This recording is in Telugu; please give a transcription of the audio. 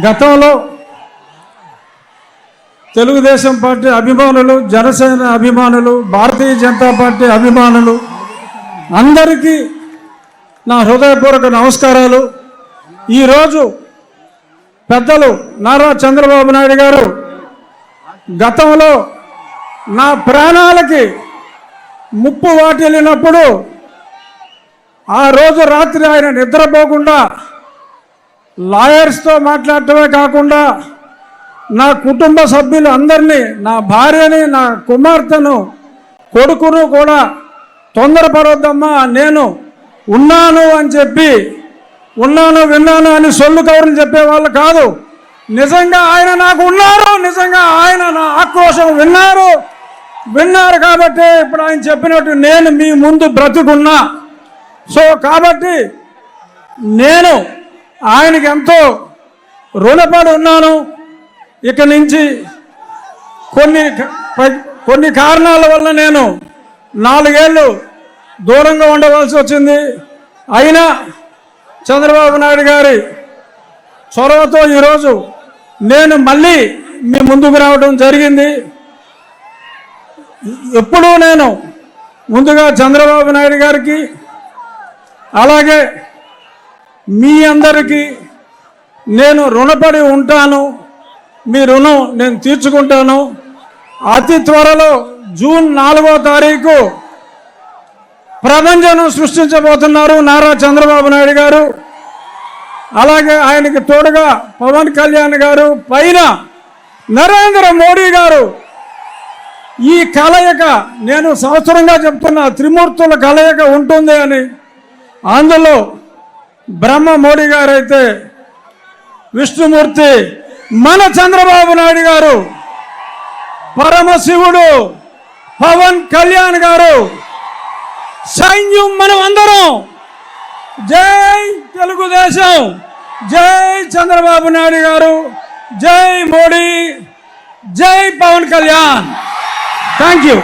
గతంలో తెలుగుదేశం పార్టీ అభిమానులు, జనసేన అభిమానులు, భారతీయ జనతా పార్టీ అభిమానులు అందరికీ నా హృదయపూర్వక నమస్కారాలు. ఈరోజు పెద్దలు నారా చంద్రబాబు నాయుడు గారు గతంలో నా ప్రాణాలకి ముప్పు వాటిల్లినప్పుడు ఆ రోజు రాత్రి ఆయన నిద్రపోకుండా లాయర్స్తో మాట్లాడటమే కాకుండా నా కుటుంబ సభ్యులు అందరినీ, నా భార్యని, నా కుమార్తెను, కొడుకును కూడా తొందరపడొద్దమ్మా, నేను ఉన్నాను అని చెప్పి, ఉన్నాను విన్నాను అని సొల్లు కౌరులు చెప్పేవాళ్ళు కాదు. నిజంగా ఆయన నాకు ఉన్నారు, నిజంగా ఆయన నా ఆక్రోశం విన్నారు కాబట్టి ఇప్పుడు ఆయన చెప్పినట్టు నేను మీ ముందు బ్రతుకున్నా. సో కాబట్టి నేను ఆయనకి ఎంతో రుణపడి ఉన్నాను. ఇక నుంచి కొన్ని కారణాల వల్ల నేను 4 ఏళ్ళు దూరంగా ఉండవలసి వచ్చింది. అయినా చంద్రబాబు నాయుడు గారి చొరవతో ఈరోజు నేను మళ్ళీ మీ ముందుకు రావడం జరిగింది. ఎప్పుడూ నేను ముందుగా చంద్రబాబు నాయుడు గారికి, అలాగే మీ అందరికీ నేను రుణపడి ఉంటాను. మీ రుణం నేను తీర్చుకుంటాను. అతి త్వరలో జూన్ 4వ తారీఖు ప్రపంచం సృష్టించబోతున్నారు నారా చంద్రబాబు నాయుడు గారు. అలాగే ఆయనకి తోడుగా పవన్ కళ్యాణ్ గారు, పైన నరేంద్ర మోడీ గారు. ఈ కలయిక నేను సంవత్సరంగా చెప్తున్నా, త్రిమూర్తుల కలయిక ఉంటుంది అని. అందులో బ్రహ్మ మోడీ గారు అయితే విష్ణుమూర్తి మన చంద్రబాబు నాయుడు గారు, పరమశివుడు పవన్ కళ్యాణ్ గారు, సైన్యం మనం అందరం. జై తెలుగుదేశం, జై చంద్రబాబు నాయుడు గారు, జై మోడీ, జై పవన్ కళ్యాణ్. Thank you.